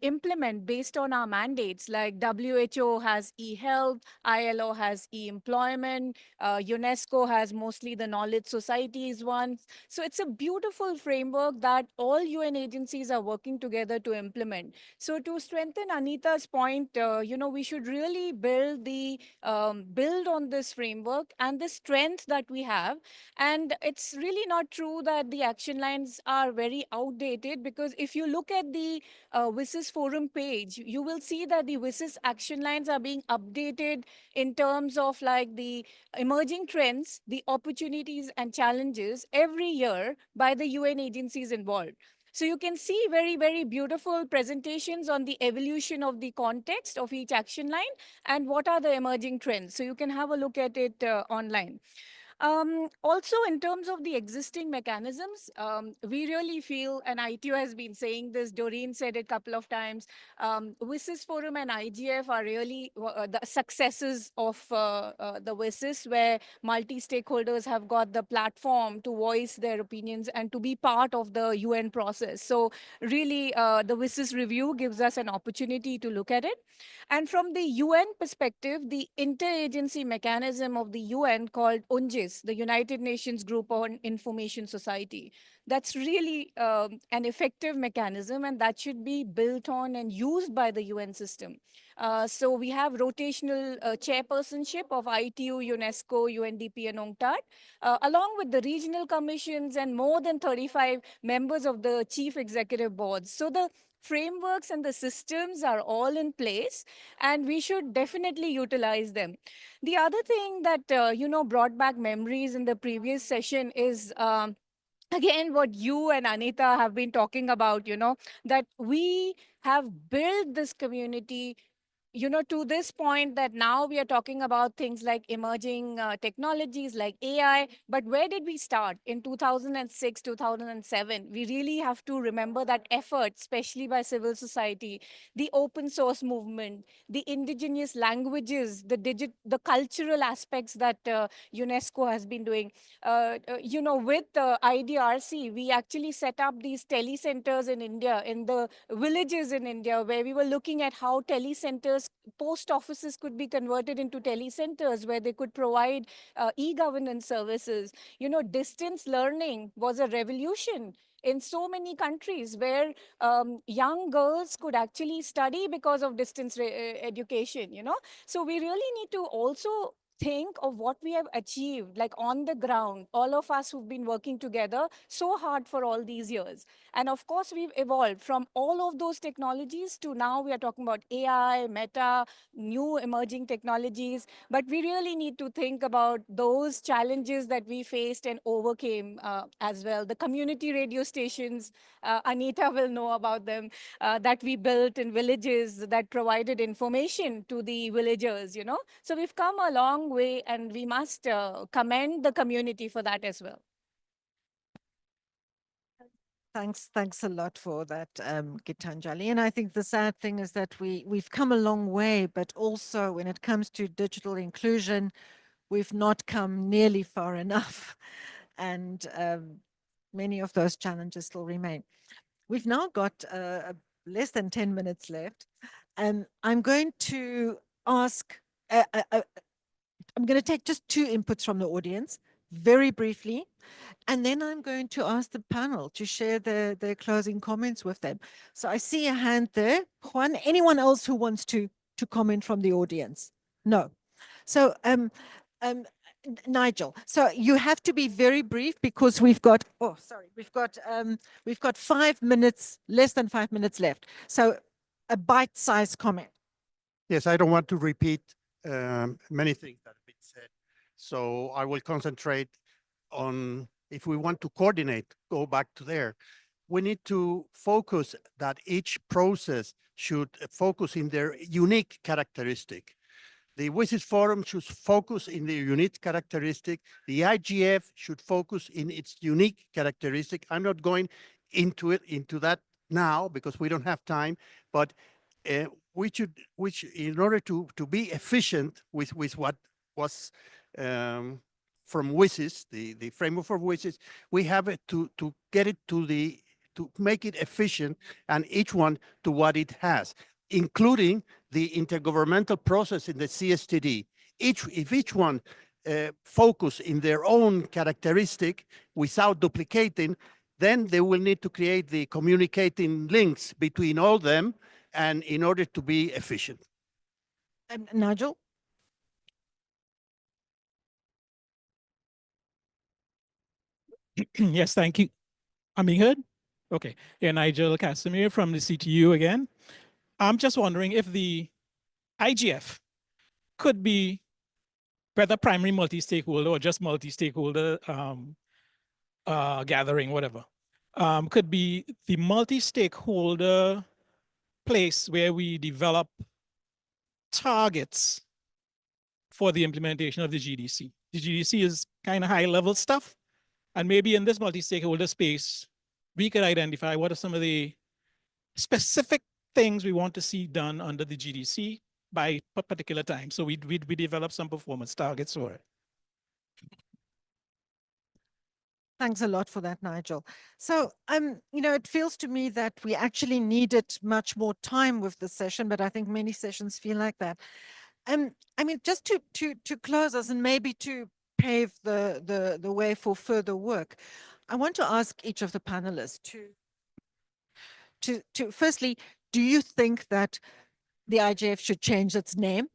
implement based on our mandates. Like WHO has e-health, ILO has e-employment, UNESCO has mostly the knowledge societies one. So it's a beautiful framework that all UN agencies are working together to implement. So to strengthen Anita's point, we should really build on this framework and the strength that we have. And it's really not true that the action lines are very outdated, because if you look at the WSIS forum page, you will see that the WSIS action lines are being updated in terms of like the emerging trends, the opportunities and challenges every year by the UN agencies involved. So you can see very, very beautiful presentations on the evolution of the context of each action line and what are the emerging trends. So you can have a look at it online. Also, in terms of the existing mechanisms, we really feel, and ITO has been saying this, Doreen said it a couple of times, WSIS Forum and IGF are really the successes of the WSIS, where multi-stakeholders have got the platform to voice their opinions and to be part of the UN process. So really, the WSIS review gives us an opportunity to look at it. And from the UN perspective, the interagency mechanism of the UN called UNGIS, the United Nations Group on Information Society, that's really an effective mechanism, and that should be built on and used by the UN system. So we have rotational chairpersonship of ITU, UNESCO, UNDP, and UNCTAD, along with the regional commissions and more than 35 members of the chief executive boards. So the frameworks and the systems are all in place, and we should definitely utilize them. The other thing that, brought back memories in the previous session is, again, what you and Anita have been talking about, that we have built this community to this point that now we are talking about things like emerging technologies like AI. But where did we start? In 2006, 2007. We really have to remember that effort, especially by civil society, the open source movement, the indigenous languages, the cultural aspects that UNESCO has been doing. With IDRC, we actually set up these telecenters in India, in the villages in India, where we were looking at how telecenters, post offices could be converted into telecenters where they could provide e-governance services. Distance learning was a revolution in so many countries where young girls could actually study because of distance education. So we really need to also think of what we have achieved, like on the ground, all of us who've been working together so hard for all these years. And of course, we've evolved from all of those technologies to now we are talking about AI, Meta, new emerging technologies. But we really need to think about those challenges that we faced and overcame as well. The community radio stations, Anita will know about them, that we built in villages that provided information to the villagers, you know. So we've come a long way, and we must commend the community for that as well. Thanks a lot for that, Gitanjali. And I think the sad thing is that we've come a long way, but also when it comes to digital inclusion, we've not come nearly far enough. And many of those challenges still remain. We've now got less than 10 minutes left. I'm going to ask, I'm going to take just 2 inputs from the audience very briefly. And then I'm going to ask the panel to share their closing comments with them. So I see a hand there. Juan, anyone else who wants to comment from the audience? No. So Nigel, so you have to be very brief because we've got, we've got 5 minutes, less than 5 minutes left. So a bite-sized comment. Yes, I don't want to repeat many things that have been said. So I will concentrate on, if we want to coordinate, go back to there, we need to focus that each process should focus in their unique characteristic. The WSIS forum should focus in the unique characteristic. The IGF should focus in its unique characteristic. I'm not going into that now because we don't have time, but which in order to be efficient with what was from WSIS, the framework for WSIS, we have it to get it to make it efficient and each one to what it has, including the intergovernmental process in the CSTD. If each one focus in their own characteristic without duplicating, then they will need to create the communicating links between all them and in order to be efficient. Nigel? Yes, thank you. I'm being heard? Okay. Yeah, Nigel Casimir from the CTU again. I'm just wondering if the IGF could be whether primary multi-stakeholder or just multi-stakeholder gathering, whatever, could be the multi-stakeholder place where we develop targets for the implementation of the GDC. The GDC is kind of high-level stuff, and maybe in this multi-stakeholder space, we could identify what are some of the specific things we want to see done under the GDC by a particular time. So we develop some performance targets for it. Thanks a lot for that, Nigel. So, you know, it feels to me that we actually needed much more time with the session, but I think many sessions feel like that. I mean, just to close us and maybe to pave the way for further work, I want to ask each of the panelists to firstly, do you think that the IGF should change its name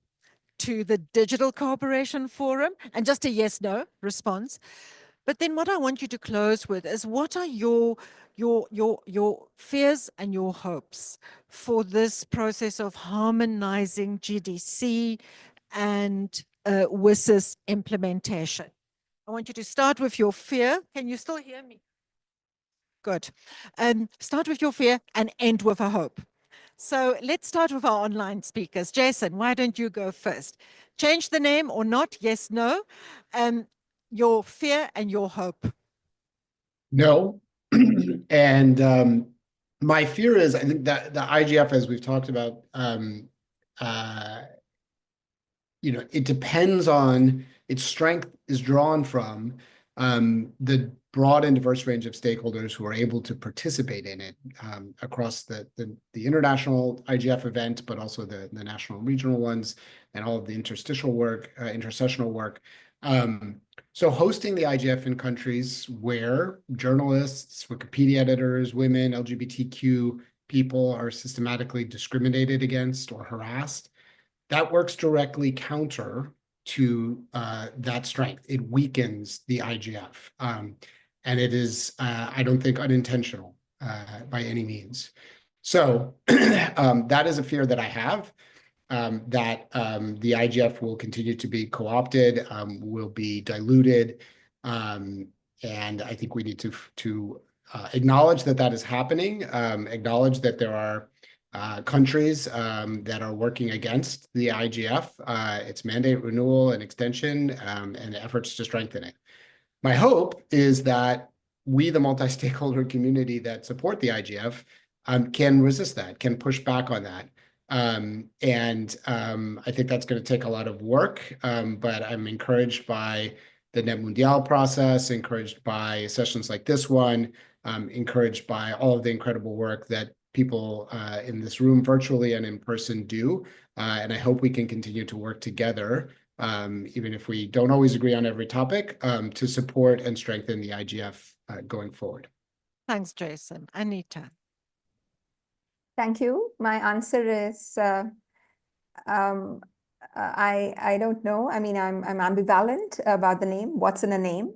to the Digital Cooperation Forum? And just a yes/no response. But then what I want you to close with is, what are your fears and your hopes for this process of harmonizing GDC and WSIS implementation? I want you to start with your fear. Can you still hear me? Good. Start with your fear and end with a hope. So let's start with our online speakers. Jason, why don't you go first? Change the name or not? Yes, no. Your fear and your hope. No. And my fear is, I think that the IGF, as we've talked about, you know, it depends on, its strength is drawn from the broad and diverse range of stakeholders who are able to participate in it across the international IGF event, but also the national and regional ones, and all of the interstitial work, intersessional work. So hosting the IGF in countries where journalists, Wikipedia editors, women, LGBTQ people are systematically discriminated against or harassed, that works directly counter to that strength. It weakens the IGF. And it is, I don't think, unintentional by any means. So that is a fear that I have, that the IGF will continue to be co-opted, will be diluted. And I think we need to acknowledge that that is happening, acknowledge that there are countries that are working against the IGF, its mandate renewal and extension, and efforts to strengthen it. My hope is that we, the multi-stakeholder community that support the IGF, can resist that, can push back on that. I think that's going to take a lot of work, but I'm encouraged by the Net Mundial process, encouraged by sessions like this one, encouraged by all of the incredible work that people in this room virtually and in person do. And I hope we can continue to work together, even if we don't always agree on every topic, to support and strengthen the IGF going forward. Thanks, Jason. Anita. Thank you. My answer is I don't know. I mean, I'm ambivalent about the name. What's in a name?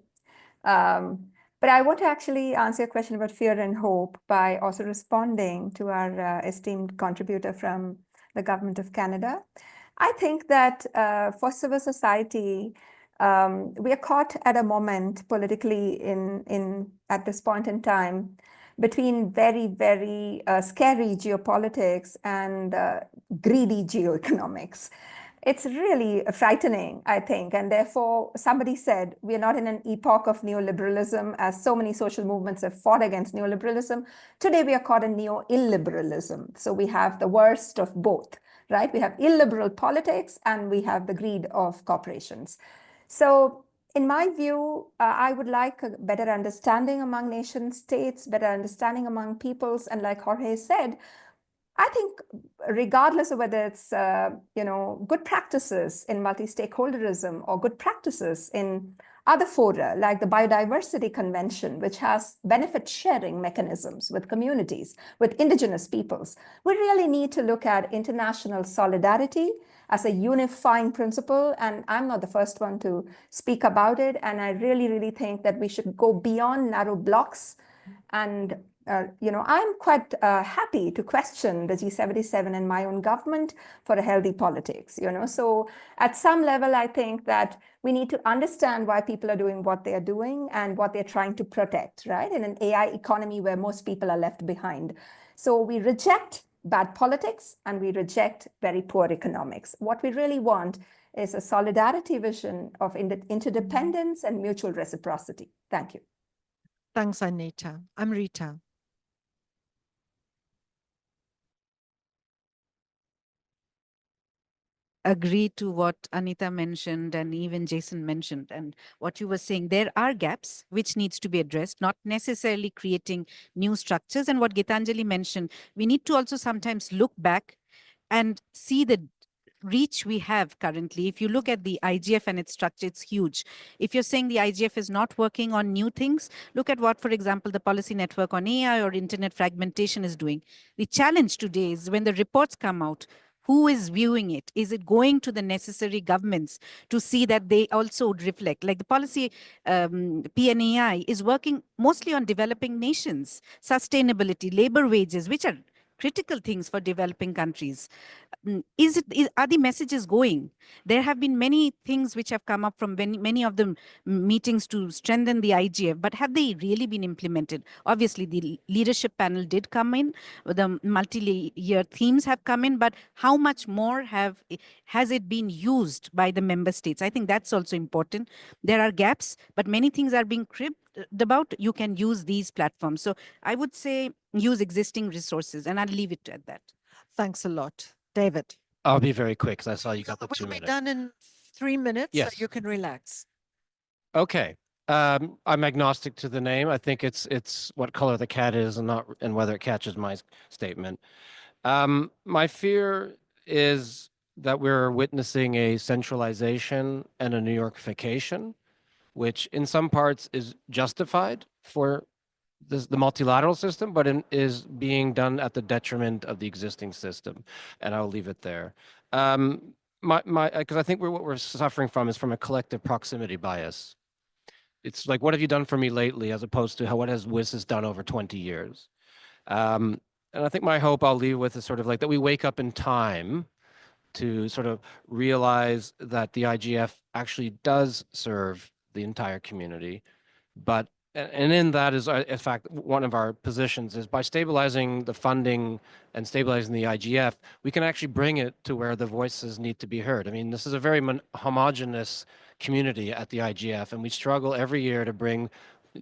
But I want to actually answer a question about fear and hope by also responding to our esteemed contributor from the Government of Canada. I think that for civil society, we are caught at a moment politically at this point in time between very, very scary geopolitics and greedy geoeconomics. It's really frightening, I think. And therefore, somebody said, we are not in an epoch of neoliberalism, as so many social movements have fought against neoliberalism. Today, we are caught in neo-illiberalism. So we have the worst of both, right? We have illiberal politics and we have the greed of corporations. So in my view, I would like a better understanding among nation states, better understanding among peoples. And like Jorge said, I think regardless of whether it's good practices in multi-stakeholderism or good practices in other fora, like the Biodiversity Convention, which has benefit sharing mechanisms with communities, with indigenous peoples, we really need to look at international solidarity as a unifying principle. And I'm not the first one to speak about it. And I really, really think that we should go beyond narrow blocks. And I'm quite happy to question the G77 and my own government for a healthy politics, So at some level, I think that we need to understand why people are doing what they are doing and what they're trying to protect, right? In an AI economy where most people are left behind. So we reject bad politics and we reject very poor economics. What we really want is a solidarity vision of interdependence and mutual reciprocity. Thank you. Thanks, Anita. I'm Rita. Agree to what Anita mentioned and even Jason mentioned, and what you were saying. There are gaps which needs to be addressed, not necessarily creating new structures. And what Gitanjali mentioned, we need to also sometimes look back and see the reach we have currently. If you look at the IGF and its structure, it's huge. If you're saying the IGF is not working on new things, look at what, for example, the Policy Network on AI or internet fragmentation is doing. The challenge today is when the reports come out, who is viewing it? Is it going to the necessary governments to see that they also would reflect? Like the policy PNAI is working mostly on developing nations, sustainability, labor wages, which are critical things for developing countries. Are the messages going? There have been many things which have come up from many of the meetings to strengthen the IGF, but have they really been implemented? Obviously, the leadership panel did come in, the multi-year themes have come in, but how much more has it been used by the member states? I think that's also important. There are gaps, but many things are being cribbed about. You can use these platforms. So I would say use existing resources, and I'll leave it at that. Thanks a lot. David. I'll be very quick because I saw you got the 2 We'll be minutes. done in 3 minutes, Yes. so you can relax. Okay. I'm agnostic to the name. I think it's what color the cat is and whether it catches my statement. My fear is that we're witnessing a centralization and a New Yorkification, which in some parts is justified for the multilateral system, but is being done at the detriment of the existing system. And I'll leave it there. because I think what we're suffering from is from a collective proximity bias. It's like, what have you done for me lately, as opposed to what has WSIS done over 20 years? And I think my hope I'll leave with is sort of like that we wake up in time to sort of realize that the IGF actually does serve the entire community. But, and in that is, in fact, one of our positions is by stabilizing the funding and stabilizing the IGF, we can actually bring it to where the voices need to be heard. I mean, this is a very homogenous community at the IGF, and we struggle every year to bring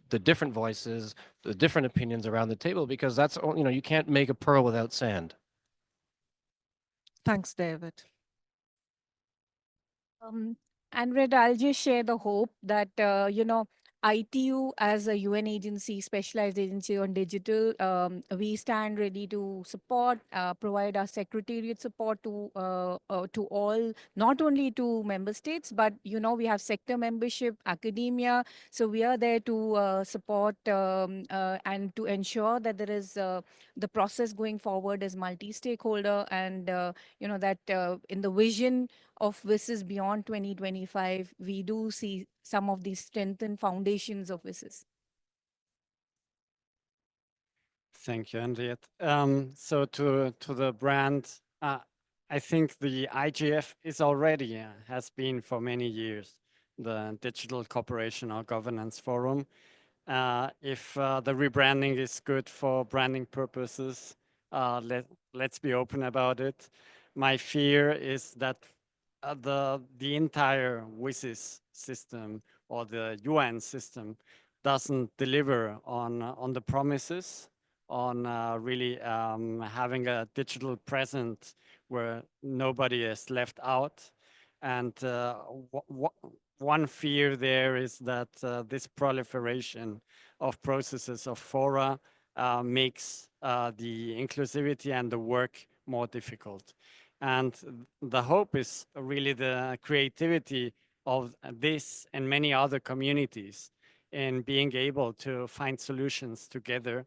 the different voices, the different opinions around the table, because that's, you know, you can't make a pearl without sand. Thanks, David. And Red, I'll just share the hope that, ITU as a UN agency, specialized agency on digital, we stand ready to support, provide our secretariat support to all, not only to member states, but, we have sector membership, academia. So we are there to support and to ensure that there is the process going forward is multi-stakeholder and, that in the vision of WSIS beyond 2025, we do see some of these strengthened foundations of WSIS. Thank you, Henriette. So to the brand, I think the IGF is already, has been for many years, the Digital Cooperation or Governance Forum. If the rebranding is good for branding purposes, let's be open about it. My fear is that the entire WSIS system or the UN system doesn't deliver on the promises, on really having a digital presence where nobody is left out. And one fear there is that this proliferation of processes of fora makes the inclusivity and the work more difficult. And the hope is really the creativity of this and many other communities in being able to find solutions together.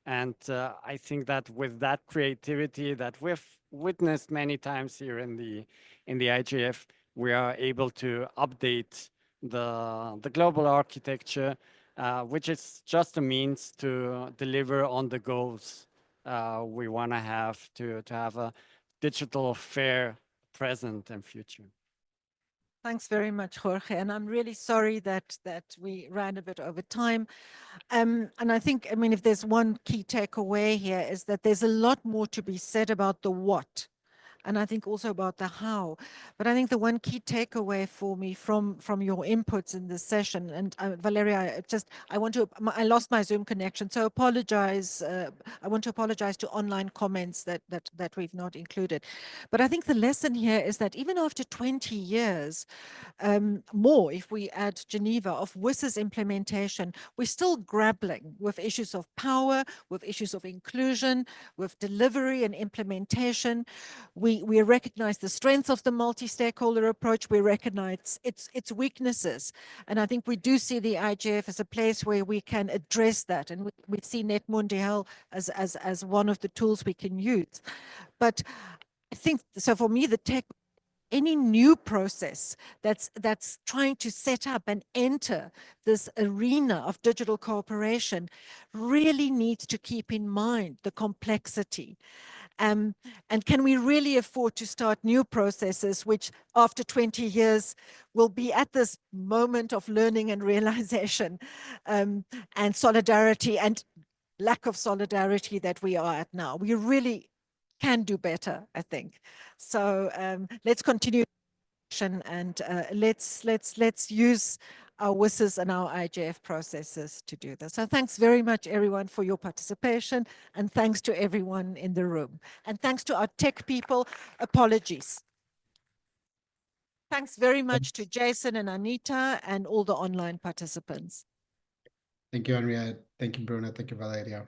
And I think that with that creativity that we've witnessed many times here in the IGF, we are able to update the global architecture, which is just a means to deliver on the goals we want to have a digital fair present and future. Thanks very much, Jorge. And I'm really sorry that we ran a bit over time. And I think, I mean, if there's one key takeaway here is that there's a lot more to be said about the what. And I think also about the how. But I think the one key takeaway for me from your inputs in this session, and Valeria, I lost my Zoom connection, so apologize. I want to apologize to online comments that we've not included. But I think the lesson here is that even after 20 years, more if we add Geneva, of WSIS implementation, we're still grappling with issues of power, with issues of inclusion, with delivery and implementation. We recognize the strengths of the multi-stakeholder approach. We recognize its weaknesses. And I think we do see the IGF as a place where we can address that. And we see Net Mundial as one of the tools we can use. But I think, so for me, any new process that's trying to set up and enter this arena of digital cooperation really needs to keep in mind the complexity. And can we really afford to start new processes, which after 20 years will be at this moment of learning and realization and solidarity and lack of solidarity that we are at now? We really can do better, I think. So let's continue and let's use our WSIS and our IGF processes to do this. So thanks very much, everyone, for your participation, and thanks to everyone in the room. And thanks to our tech people. Apologies. Thanks very much to Jason and Anita and all the online participants. Thank you, Henriette. Thank you, Bruna. Thank you, Valeria.